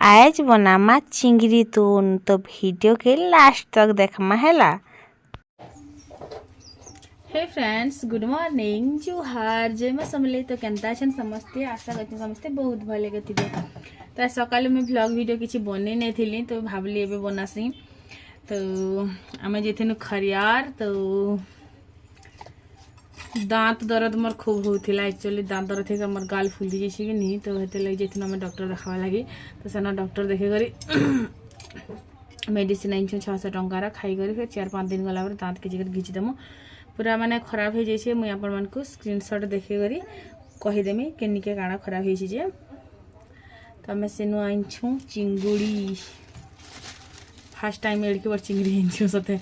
आज बनामा चिंगरी तून तो वीडियो के लास्ट तक देखमा हैला। हे फ्रेंड्स गुड मॉर्निंग जुहार जय मां समले तो केनता छन समस्ते आशा करते समस्ते बहुत भले गथिबे। तो सकाल में व्लॉग वीडियो किछि बनै नै थिली तो भाबली एबे बनासी। तो आमे जेथिनु खरियार तो दांत दर्द मोर खूब होथिला। एक्चुअली दांत दर्द थे मोर गाल फुली जैसी कि नहीं तो हेते लगे जेथिनु हमें डॉक्टर देखावा लगी। तो सेना डॉक्टर देखे करी मेडिसिन आइछु 600 टंकार खाई करी फिर 4-5 दिन गला दांत के जगह घिची देमु पूरा माने खराब हो जाइए। मुझे आपण मान को स्क्रीनशॉट देखे करी कहीदेमी केनिके काଣା खराब हो जे। तो आम सेनु आइछु चिंगुड़ी फर्स्ट टाइम एड़के बार चिंगड़ी आइछु सते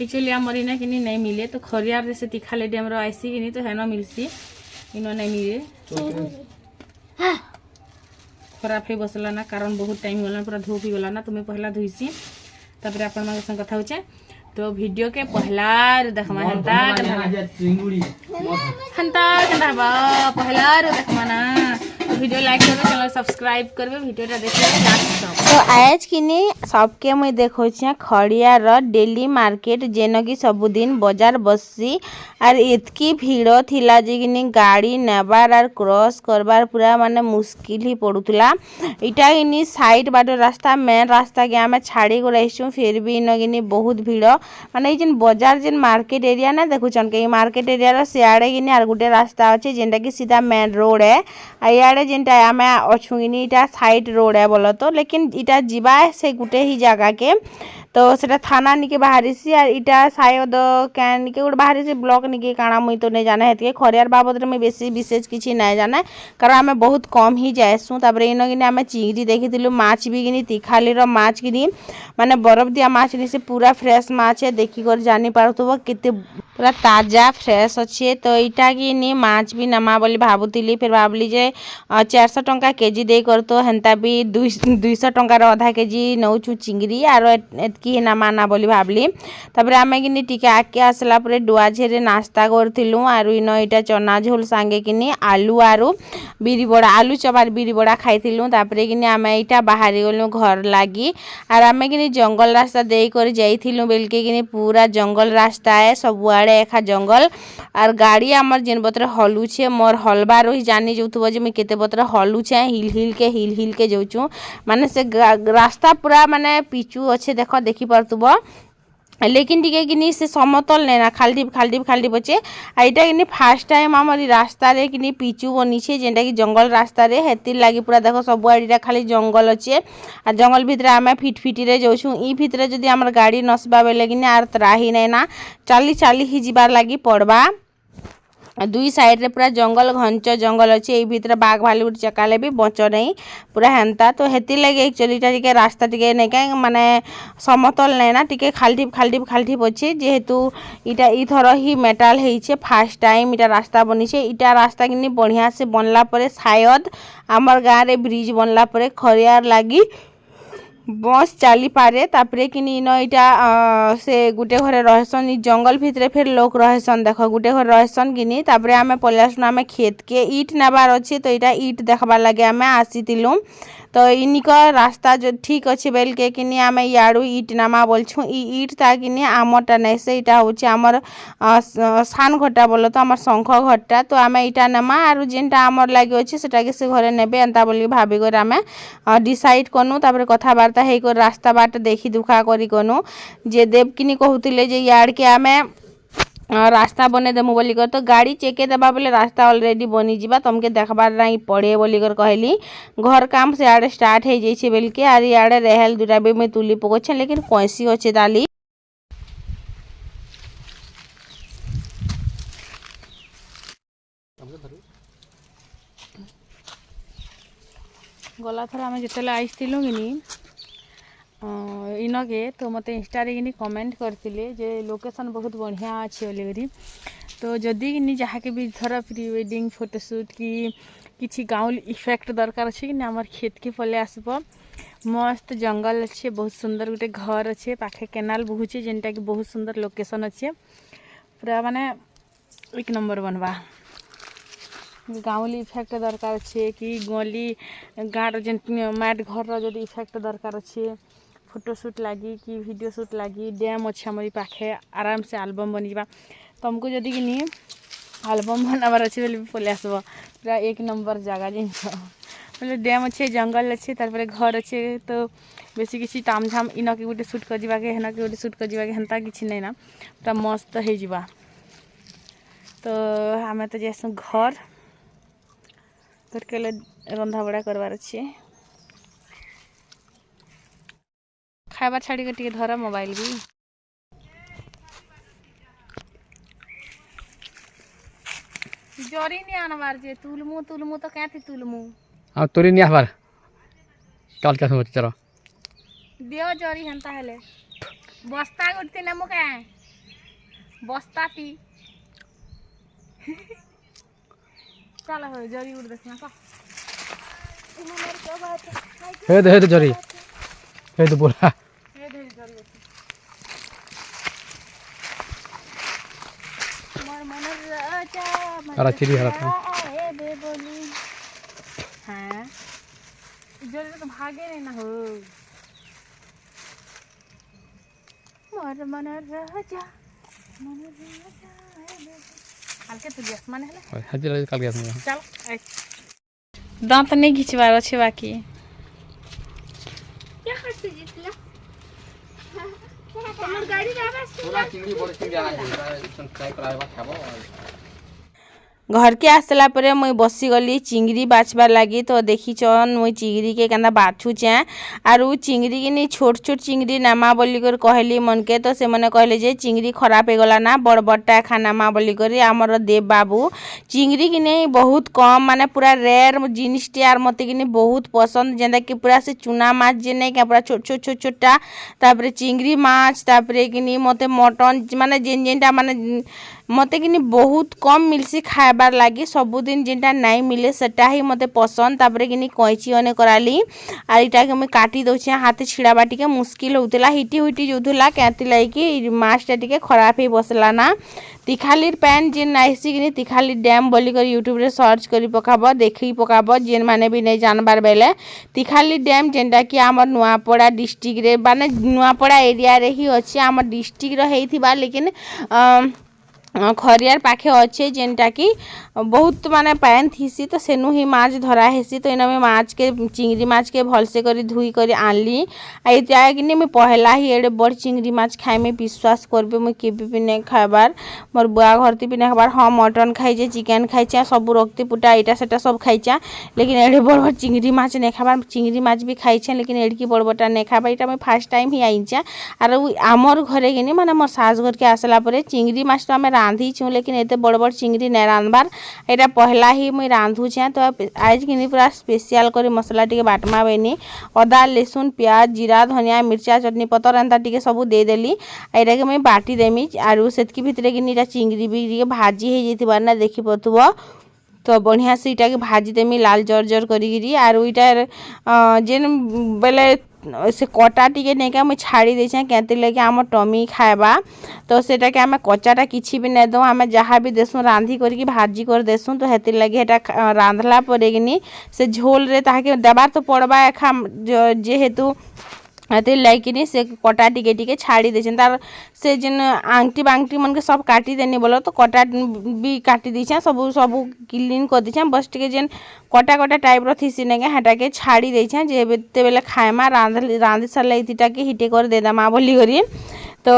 एक्चुअली आमर इना कि नहीं मिले तो खरियार से तीखा लेडी आमर आईसी कि नहीं तो हेन मिलसी इनो नहीं मिले खराब हो बसला ना कारण बहुत टाइम गला पूरा धूप ही गला ना तुम्हें पहला धुईसी तापर आपण मान संग कथा होचे। तो वीडियो के पहला देखमा हंता हंता बा पहला देखमा ना वीडियो लाइक करबे चैनल सब्सक्राइब करबे वीडियोटा देखबे लास्ट तक। तो आज किनी सबके मुई देखौछि खड़ियार डेली मार्केट जेन की सबुदिन बाजार बससी और इतकी भीड़ थिला जे किनी गाड़ी नेबार और क्रॉस करबार पूरा माने मुश्किल ही पड़ुतला। इटा किनी साइड बाटो रास्ता मेन रास्ता के आमे छाड़ी को रहिछु फिर भी इन किनी बहुत भीड़ माने जेन बाजार जेन मार्केट एरिया ना देखुछन के मार्केट एरिया रो सियाड़े किनी और गुटे रास्ता अछि जेंटा की सीधा मेन रोड है आयाड़े जेनटा आमे अछु किनी इटा साइड रोड है बोलो तो लेकिन इटा जीवा से गुटे ही जगह के तो सेटा थाना निके बाहरी सी और इटा शायद कैन निके गुटे बाहरी से ब्लॉक निके काना मुई तो नहीं जाना है खरियार बाबद रे मैं बेसी विशेष किछि नहीं जाना कारण आमे बहुत कम ही जाएसु। तापर इन किनी आमे चिंगरी देखिथिलु माछ भी किनी तीखाली रो माछ किनी माने बरफ दिया माछ नि से पूरा फ्रेश माछ है देखि कर जानि पारथबो केते पूरा ताजा फ्रेश अच्छे। तो इटा किनी माछ भी नमा बोली भाबुतिली फिर भाबली जे 400 टंका केजी दे कर तो हेंता भी 200 टंकार आधा केजी नौछु चिंगरी और एतकी नमा ना बोली भाबली। तापर आमे किनी टिके आके आसला परे डुआ झेरे नाश्ता करथिलु और इनो इटा चना झोल सांगे किनी आलू आरो बिरी बड़ा आलू चबार बिरी बड़ा खाइथिलु। तापर किनी आमे इटा बाहरी गलु घर लागी और आमे किनी जंगल रास्ता देई कर जाइथिलु बेलके किनी पूरा जंगल रास्ता है सबुआड़े एखा जंगल और गाड़ी आमर जेन बतर हलू छे मोर हलबार ही जानी जोथबो जे मैं केते बतर हलू छे हिल हिल के जोचू माने से रास्ता पूरा माने पिचू अच्छे देखो देखि परतबो लेकिन टिके किनी से समतल नेना खालडी बचे आइटा किनी फर्स्ट टाइम हमर रास्ता रे किनी पिचू बनी छे जेंटा कि जंगल रास्ता रे हेतिर लागी पूरा देखो सब आड़ीटा खाली जंगल अच्छे आ जंगल भितर आमे फिटफिटी रे जोछु ई भितर जदी हमर गाड़ी नसबा बेले किनी आर त्राही नै ना चाली ही जिबार लागी पड़बा। दुई साइड रे पूरा जंगल घंच जंगल अच्छे ये भीतर बाघ भालू गुट चकाले भी बच नहीं पूरा हेंता तो हेती लगे एक्चुअली टिके रास्ता टिके नहीं कहीं माने समतल नहीं ना टिके खालठी अच्छे जेहेतु इटा ई थर ही मेटाल है फास्ट टाइम इटा रास्ता बनी छे इटा रास्ता किनी बढ़िया से बनला परे शायद आमर गाँव रे ब्रिज बनला परे खरियार लागी बस चली पारे। तापरे किनी इन इटा से गुटे घरे रहसन जंगल भितरे फिर लोक रहसन देख गुटे घर रहसन किनी तापरे आमे पलासुन आमे खेत के ईट नेबार अच्छे तो इटा ईट देखबार लगे आमे आसीतिलु। तो इनिका रास्ता जो ठीक अच्छे बेल के किनी आमे याडू ईट नामा बोलछु ई ईट ता किनी आमरटा नै से इटा होचे आमर सान घटा बोलो तो आमर शंख घटा तो आमे इटा नामा आरु जेनटा आमर लागि अच्छे सेटा के से घरे नेबे एंता बोली भाबी कर आमे डिसाइड कनु तापर कथाबार्ता हे कर रास्ता बाट देखी दुखा करी कनु जे देव किनी कहउतिले जे याड के आमे रास्ता बने देमु बोली कर तो गाड़ी चेके देबा बोले रास्ता ऑलरेडी बनी जिबा तुमके देखबार नहीं पड़े बोली कर कहली घर काम से आड़े स्टार्ट हो जाइए बेल के आर आड़े रहेल दुटा भी में तुली पकोछे लेकिन कैसी अच्छे दाली गला थर आम जिते आईलु कि इनके तो मत इंस्टा कि कमेंट करते जे लोकेशन बहुत बढ़िया अच्छे बोली तो जदि कि जहाँ के भी धर प्री वेडिंग फोटोशूट कि किसी गाँव इफेक्ट दरकार अच्छे कि आमर खेत के पले आसब मस्त जंगल अच्छे बहुत सुंदर गोटे घर अच्छे पाखे केनाल बहुचे जेनटा कि बहुत सुंदर लोकेशन अच्छे पूरा माने एक नंबर बनवा गाँवली इफेक्ट दरकार अच्छे कि गली गाँव जेन मैट घर जदि इफेक्ट दरकार अच्छे फोटोशूट लगी कि वीडियो शूट लगी डैम अच्छे हमारी पाखे आराम से एल्बम बन जा तुमको जदि कि नहीं एल्बम बनाबार अच्छे बोले पलि आसब पूरा एक नंबर जगह जिनस बोले डैम अच्छे जंगल अच्छे तार घर अच्छे तो बेसी किसी ताम झाम इनके गोटे सुट कर जाके हेनके गोटे सुट कर जाके हेन्ता किसी नहीं ना पूरा मस्त हो जा तो आम तो जैसु घर घर के रंधा बड़ा करवार अच्छे खाइबा छाड़ी के धर मोबाइल भी जरी नहीं आनबार जे तुलमु तुलमु तो क्या थी तुलमु आ तोरी नहीं आबार काल क्या समझ चलो दियो जरी हेन्ता हेले बस्ता गुड़ती नेमु क्या बस्ता ती चल हो जरी उड़ देखना का हे तो जरी हे तो बोला हे धरी जरी मोर मन राजा अरे चिड़ी हरा था हे बे बोली हां जरी तो भागे नहीं ना हो मोर मन राजा हल्के तुझे आसमान है हाजिर काल गया चल दांत नहीं घिचवार अच्छे बाकी क्या करते जितला तुम्हार गाड़ी जाबे पूरा चिंगड़ी बड़ चिंगड़ी आना चाहिए ट्राई कराबा खाबो घर के आसला परे मुई बसी गली चिंगड़ी बाछबार लगी तो देखी चन मुई चिंगड़ी के केंदा बाछुचे आर उ चिंगड़ी के नी छोट छोट चिंगड़ी नामा बोली कर कहली मन के तो से मने कहले जे चिंगड़ी खराब हो गला ना बड़ बड़टा खानामा बोली कर हमर देव बाबू चिंगड़ी के नी बहुत कम माने पूरा रेयर जिनिस टे आर मते के नी बहुत पसंद जेंदा कि पूरा से चुना माछ जे नहीं का पूरा छोट छोट छोट छोटा तापरे चिंगड़ी माछ तापरे कि नी मते मटन माने जेन जेनटा माने मते कि बहुत कम मिलसी खाइबार लगी सबुदिन जेनटा नहीं मिले सेटा ही मते पसंद तापरे कि कैची अने कराली आर इटा के मैं काटी दउछे हाथे छिड़ाबा टिके मुश्किल होतला हिटी हुटी जोधुला कहती लाइकी माछटा टिके खराब ही बसला ना तिखालीर पैन जेन आइसी कि तिखाली डैम बोली कर यूट्यूब रे सर्च करी पकाब देखी पकाब जेन माने भी नहीं जानबार बेले तिखाली डैम जेनटा कि आमर नुआपड़ा डिस्ट्रिक्ट रे माने नुआपड़ा एरिया रे ही अच्छे आमर डिस्ट्रिक्ट रे हेइथिबा लेकिन खरियार पाखे अच्छे जेनटा कि बहुत माने पैन थीसी तो सेनु ही माछ धरा हेसी तो इन में माछ के चिंगड़ी माछ के भलसे करी धुई करी आनली आइता कि मैं पहला ही एडे बड़ चिंगड़ी माछ खाए में विश्वास करबे मुई केबे भी नहीं खाइबार मोर बुआ घरती भी नहीं खाइबार हाँ मटन खाइचे चिकेन खाइचे सब रक्ति पुटा इटा सेटा सब खाइचा लेकिन एडे बड़ बड़ चिंगड़ी माछ नहीं खाइबार चिंगड़ी माछ भी खाइचे लेकिन एडकी बड़ बड़टा नहीं खाइबार इटा मैं फर्स्ट टाइम ही आइचा आर आमर घरे कि माने मोर सास घर के आसला परे चिंगड़ी माछ तो आमे रांधी छू लेकिन एते बड़ बड़ चिंगड़ी नहीं रांधबार एटा पहला ही मुई रांधुचे तो आज कि पूरा स्पेशल कर मसला टिके बाटमा बेनी अदा लहसुन प्याज जीरा धनिया मिर्चा चटनी पतर एंता टिके सब दे देली एटा के मैं बाटी देमी आरु सेतकी भितरे कि एटा चिंगड़ी भी भाजी हे जैथिबार ना देखि पतुबो तो बढ़िया से इटा के भाजी देमी लाल जर जर करी आरु इटार जेन बेले से कटा टिके नेका मुझे छाड़ी देछे कहते लगे आम टमी खाएबा तो सेटा के आम कच्चाटा किछि भी नहीं दो आम जहाँ भी देसुँ रांधी करके भाजी कर देसुँ तो हेतिर लगे हेटा रांधला परे कि से झोल रे ताके देबार तो पड़बा एखा जेहेतु हेतिर लगे से कटा टिके टिके छाड़ी देछे तार से जेन आंगटी बांगटी मन के सब काटी देनी बोलो तो कटा भी काटी दीछे सब सब क्लीन कर दीछे बस टिके जेन कटा कटा टाइप रो थीसी नेगे हेटा के छाड़ी देछे जे बेले खाएमा रांधि सारले इतिटा के हिटे कर देदामा बोली करी तो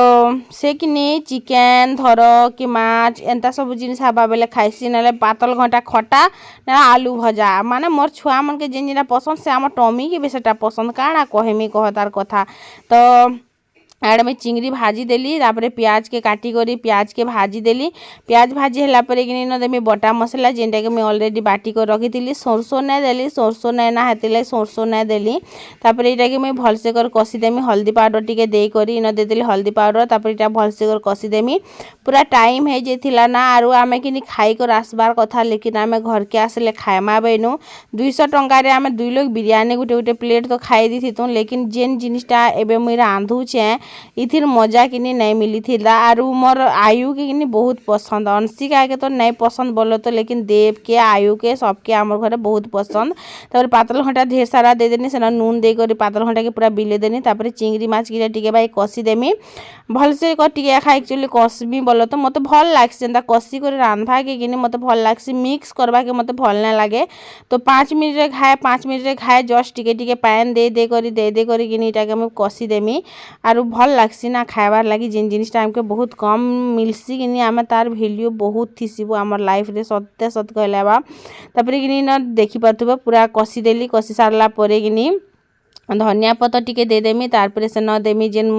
से कि नहीं चिकेन धर कि माछ एंता सब जिनिस हवा बेले खाइसी ना पातल घंटा खटा ना आलू भजा माने मोर छुआ मन के जेन जेना पसंद से आम टमी के बेसटा पसंद काଣା कहमी कह तार कथा तो आड़े मैं चिंगड़ी भाजी देली तापर प्याज के काटी करी प्याज के भाजी देली प्याज भाजी है कि न देमी बटा मसला जेनटा कि मैं ऑलरेडी बाटी कर रखी थी सोरसो नहीं देली सोरसो नहीं ना हेतिले सोरसो नहीं देली तापर यहाँ कि मैं भलसे कर कषिदेमी हल्दी पाउडर टिके देकरी इन देदेली हल्दी पाउडर तापर यहाँ भलसे कर कषिदेमी पूरा टाइम हो जाता ना आरु आमे कि खाई कर आसबार कथा लेकिन आमे घर के आसले खाएमा बेनु 200 टंकार आमे 2 लोग बिरयानी गोटे गोटे प्लेट तो खाई दी थी लेकिन जेन जिनिसटा एबे मुई रांधुचे इथिर मजा किनी नहीं मिली थी आरु मोर आयु के किनी बहुत पसंद अंशिका के तो नहीं पसंद बोलो तो लेकिन देव के आयु के सबके आमर घरे बहुत पसंद तापर पातल घंटा ढेर सारा दे देनी सेना नून दे कर पातल घंटा के पूरा बिले देनी तापर चिंगड़ी माछ की टिके भाई कषि देमी भलसे टिके खा एक्चुअली कषबी बोलो तो मत भल लागसी जेनता कषि कर रांधवा के किनी मत भल लागसी मिक्स करवा के मत भल ना लगे तो 5 मिनट रे खाए 5 मिनट रे खाए जस्ट टिके टिके पान दे करी किनी इटाके मैं कषि देमी आरु भल लागसी ना खाइबार लगी जिन जिनिसटा आमके बहुत कम मिलसी कि आम तार भैल्यू बहुत थीसिबू आम लाइफ रे सत्य सत कहले बा तापर कि न देखी पार्थुब पूरा कषि देली कषि सारला परे कि धनिया पत्तर टिके दे देमी तारपरे से न देमी जेन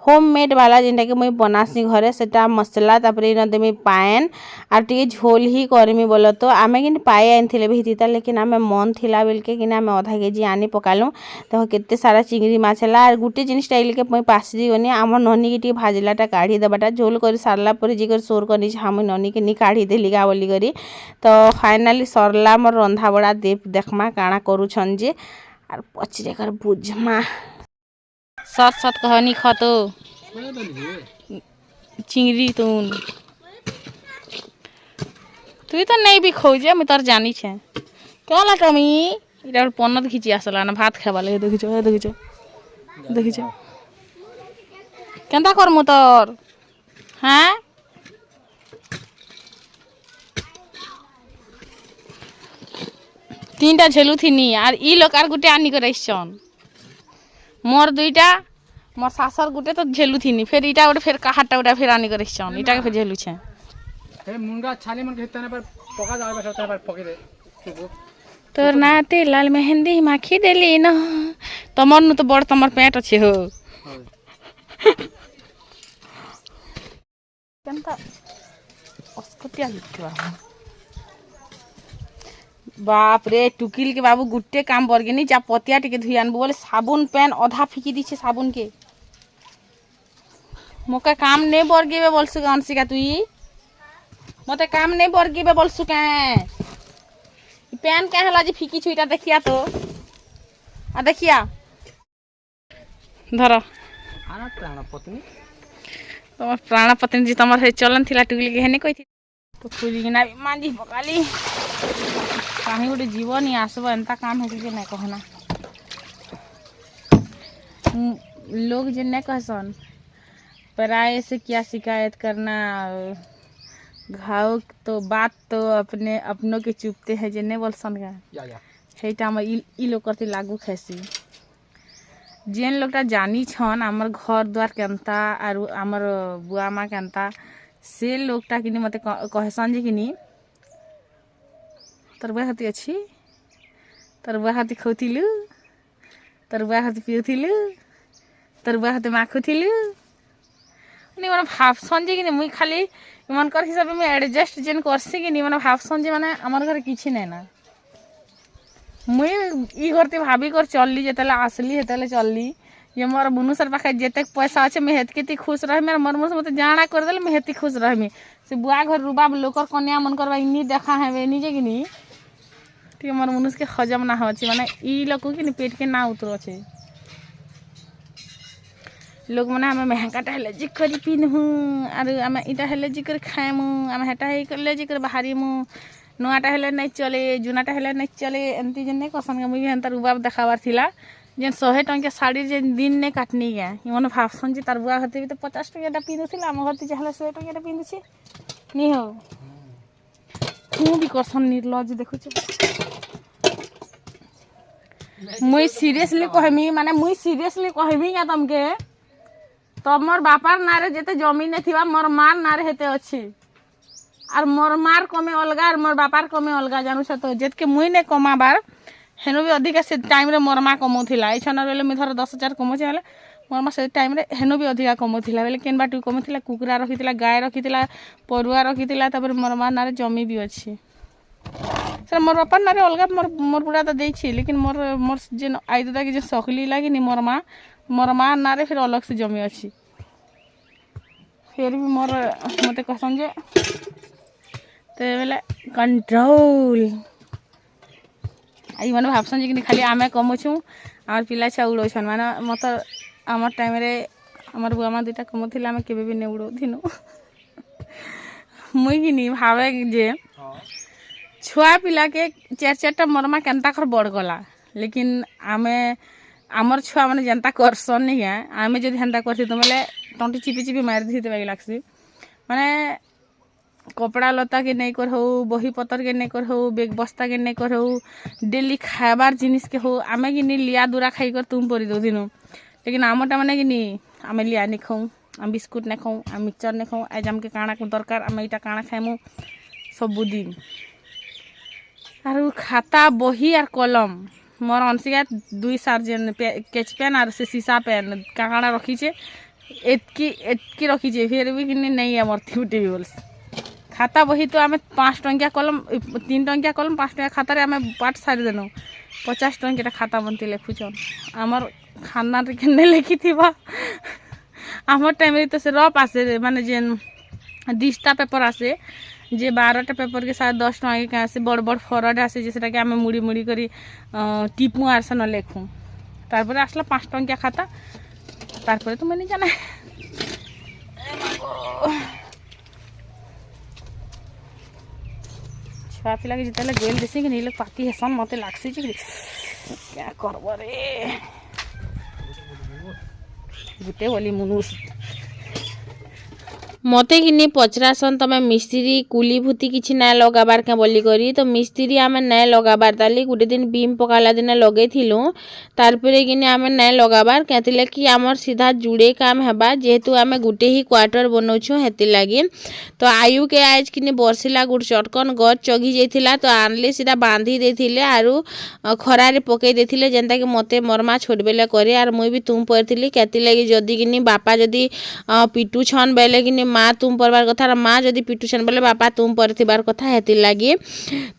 होममेड वाला जेनटा कि मुई बनासी घरे सेटा मसला तापरे न देमी पान आर टिके झोल ही करमी बोलो तो आमे कि पाए आनथिले भितिता लेकिन आमे मन थिला बेलके कि आमे आधा केजी आनी पकालु तो केते सारा चिंगड़ी माछ हला आर गुटे जिनिस टाइल के मुई पासी गनी आम ननी के टिके भाजिलाटा काढ़ी देबाटा झोल कर सारला पर जिकर सोर करनी हम ननी के नी काढ़ी देली गा बोली करी तो फाइनाली सरला मोर रंधा बड़ा देखमा काଣା करूछन जे आर पचरे कर बुझमा सत सत कहनी खतो चिंगड़ी तुन तुई तो नहीं भी खोजे मैं तोर जानी छे क्या ला टमी इटा पन्नत खिची आसला ना भात खावा लगे देखिछो केनता करमु तोर हाँ तीनटा झेलु थी आर ई लोग आर गुटे आनी कर मोर दुईटा मोर सासर गुटे तो झेलु थी फिर इटा गोटे फिर काहाटा गोटा फिर आनी कर इटा के फिर झेलु छे मुंगा छाली मन के पर पका जावे पर पके दे तोर नाते लाल मेहंदी माखी देली न तमर नु तो बड़ तमर पेट अच्छे हो केनता अस्कटिया लिखवा बाप रे टुकिल के बाबू गुट्टे काम बरगेनी जा पतिया टिके धुई आनबो बोले साबुन पेन आधा फिकी दीछे साबुन के मोका काम नहीं बरगेबे बोलसु अंशिका तुई मते काम नहीं बरगेबे बोलसु के पेन के हला जी फिकी छुईटा देखिया तो आ देखिया धर आना प्राण पत्नी तमर प्राण पत्नी जी तमर हे चलन थिला टुकिल के हेने कहि तो खुली ना मांजी पकाली कहीं गोटे जीवन ही आसब एंता काम है कि नहीं कहना लोग जे नहीं कहसन पराये से क्या शिकायत करना घाव तो बात तो अपने अपनों के चुपते हैं जे नहीं बोलसन का हेटा हम ई लोग करते लागू खैसी जेन लोगटा जानी छन आमर घर द्वार केनता आरु आमर बुआ माँ केनता से लोगटा कि मत कहसन जे कि तोर बुआ हाथी अच्छी तोर बुआ हाथी खाऊलु तोर बुआ हाथी पिउलु तोर बुआ हाथी माखुलु मैंने भावसन जे कि मुई खाली मन कर हिसाब में एडजस्ट जेन करसी कि मैंने भावसन जे माने आमर घर किछि नै ना मुई ई करते भाभी कर चलली जेतले आसली हेतले चलली ये मोर बुनुसर पाखे जेते पैसा अच्छे मैं हेत केती खुश रही मेरा मन मन मत जाना कर देले मैं हेती खुश रही से बुआ घर रुबाब लोकर कन्या मन करवा इनी देखा है निजे कि नी ठीक मोर मनुष के हजम ना हो माने ई लोग कि पेट के ना उतर छे लोग माने हमें महंगा हेले जिकर पिन्हू आर आम इटा हेले जिकर खाएमु आम हेटा हेले जिकर बाहरीमु नुआटा हेले नहीं चले जुनाटा हेले नहीं चले एमती जेन नहीं कसन मुई हेन्ता रुबाब देखाबार थिला जेन 100 टंका साड़ी जेन दिन ने काटनी गया मन भावसन जे तार बुआ हते भी तो 50 टंका पिंधुथिला आम घर जहाँ 100 टंका पिंधुछे नहीं हो तू भी करसन निर्लज देखुछ मुई सीरियसली कहमी माने मुई सीरियसली कहमी या तमके तमर बापार नारे जेते जमीन ने थिबा मोर मार नारे हेते अछि आर मोर मार कमे अलगा आर मोर बापार कमे अलगा जानू छ तो जेत के मुई ने कमाबार हेनो भी अधिक से टाइम रे मोर मा कमौथिला ए छन रे मी धर 10,000 कमौछे हले मोर माँ से टाइम रे हेनो भी अधिका कमौला बेले केन बाट कमौला कुकुरा रखी गाय रखी परुआ रखी मोर माँ ना जमी भी अच्छी सर मोर बापा ना अलग मोर बुढ़ा तो देछि लेकिन मोर मोर जेन आई दादा के जे सकली लगी मोर माँ ना फिर अलग से जमी अच्छी फिर भी मोर मत कहसन जे तो बेले कंट्रोल आई मैंने भावसन जे खाली आमे कमुछु आम पिला छुआ उड़ौन माने मत आम टाइम रे आमर बुआ माँ दुटा कमुला आम के नहीं उड़ौथिनु मुई कि भावे जे छुआ पिला के चार चारटा मोर माँ केनता कर बड़ गला लेकिन आमे आमर छुआ मैंने जेनता करसन नहीं है आमे जब हेन्ता करती तो बोले टंटी चिपी चिपी मार दी बाई लगसी माने कपड़ा लता के नहीं कर हो बही पतर के नहीं कर हो बेग बस्ता के नहीं कर हो डेली खाबार जिनिस के हो आमे कि लिया दूरा खाई कर तुम परी दो दिनो लेकिन आमटा मैंने कि आमे लिया नहीं खाऊँ आम बिस्कुट नहीं खाऊँ आम मिक्सचर नहीं खाऊँ आज आमके काଣା दरकार आम यहाँ काଣା खाइमु सबुदिन आर खाता बही आर कलम मोर अंशिका 2 सार जेन केच पेन आर से सीसा पेन काଣା रखीचे एतकी रखीचे फिर भी कि नहीं है मोर थ्यूटी भी बोलस खाता बही तो आम 5 टंकिया कलम 3 टंकिया कलम 5 टंकिया खातार आम पाठ सारी देनु 50 टंकिया खाता बनती लिखुचन आमर खाना के लिखी थी आमर टाइम तो से रफ आसे माने जेन 20टा पेपर आसे जे 12टा पेपर के साथ 10 टंका के आसे बड़ बड़ फरड आसे जेटा कि आम मुड़ी मुड़ी करी टिपू आर से न लेखु तार आसला 5 टंकिया खाता तार तो मैंने जाना छुआ पिला के जिते गोल देसी कि नहीं लोग पाती हेसन मत लगसी क्या करब रे गुटे बोली मुनुष मते कि पचरासन तमें मिस्त्री कुली भूति किसी ना लगाबार क्या बोली करी तो मिस्त्री आम ना लगाबार ताली गोटे दिन बीम पकाला दिन लगे तारपरे कि आम ना लगाबार क्या कि आमर सीधा जुड़े काम हेबा जेहेतु आम गोटे ही क्वार्टर बनाऊँ हेती लगी तो आयु के आज कि बर्षिला गोटे चटकन गच चगी जाइला तो आनले सीधा बांधी देथिले आरु खरारे पकई देथिले जेनता कि मते मोर माँ छोट बेले करे आर मुई भी तुम पढ़ी कैती लगी जदि कि बापा जदि पिटू छन बेले कि माँ तुम पढ़वार कथा माँ जदि पिटुछन बोले बापा तुम पढ़िबार कथा हेती लगी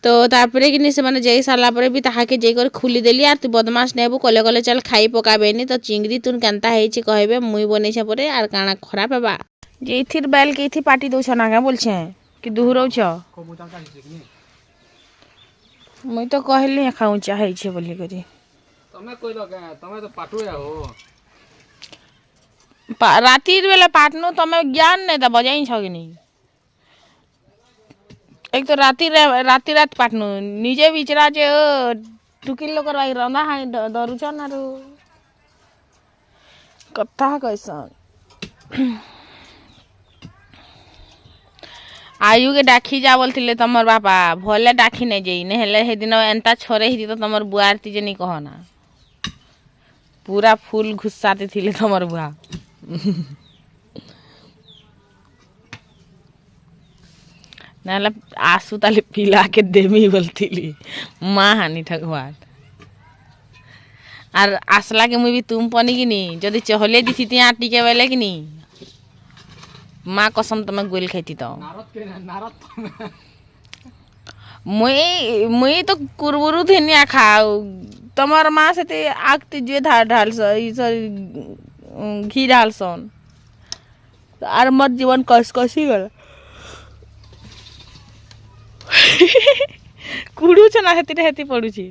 तो तापरे कि से माने जाई सारा पर भी ताहाके जाकर खुली देली आर तू बदमाश नेबू कले कले चल खाई पकाबेनी तो चिंगड़ी तुन केनता हेछि कहबे मुई बनैछे परे आर काना खराब हेबा जे इथिर बैल के इथि पार्टी दउछ ना का बोलछे कि दुहरौछ मुई तो कहली खाऊ चाहे छे बोली करी तमे कइलो के तमे तो पाटुया हो रातिर बेला पाटनु तमे ज्ञान नहीं दब जाई छ कि नहीं एक तो रात पाटनु निजे बिचरा जे टुकिल लोकर भाई रंदा हाई दरुचन आरो कथा कैसन आयु के डाकी जा बोलथिले तमर बापा भले डाकी नहीं जाई ने हेले हे दिन एंता छोरे ही तो तमर बुआरती जे नहीं कहना पूरा फूल घुसाते थिले तमर बुआ ना आसू ताले पिला के देमी बोलती माँ हानि ठगवार आर आसला के मुई भी तुम पनी कि नहीं जदि चहले दी थी आटी के बेले कि नहीं माँ कसम तुम्हें गोल खाती तो मुई तो कुरबुरु थी खाओ तमर माँ से आगती जे ढाल घी ढालसन आर मत जीवन कस कसी गला कुड़ू ना हेती हेती पड़ुची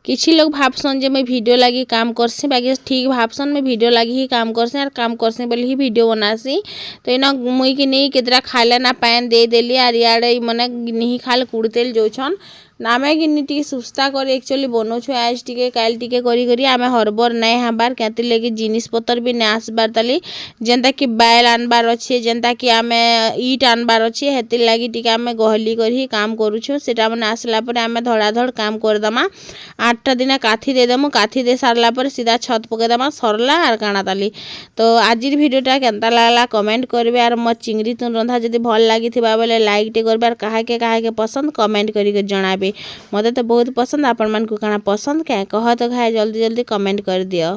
किसी लोग भावसन जे मैं वीडियो लगी काम करसी बाकी ठीक भावसन मैं वीडियो लगी ही काम करसी और काम करसी बोली ही वीडियो बनासी तो इना मुई कि नहीं केतरा खाले ना पैन दे देली आर याडे मने नहीं खाल कुड़तेल जोछन आमे कि टी सुस्ता कर एक्चुअली बनाऊँ आज टी काल टी करी करी आमे हरबर नहीं हबार क्या लगे जिनिस पतर भी नहीं आसबार ताली जेनता कि बैल आनबार अच्छे जेनता कि आमे ईट आनबार अच्छे हेती लगी टी आमे गहली कर ही काम करूँ सेटा मैंने आसला पर आमे धड़ाधड़ काम करदमा 8टा दिन काथी देदेमु काथी दे सारला पर सीधा छत पकईदमा सरला आर काना ताली तो आज भिडियोटा केनता लागला कमेंट करेंगे और मो चिंगड़ी तुन रंधा जब भल लगी बोले लाइक टे करबे कहा पसंद कमेंट करी जनाबे मते तो बहुत पसंद आपण मन को काना पसंद क्या कह तो खाए जल्दी जल्दी कमेंट कर दियो।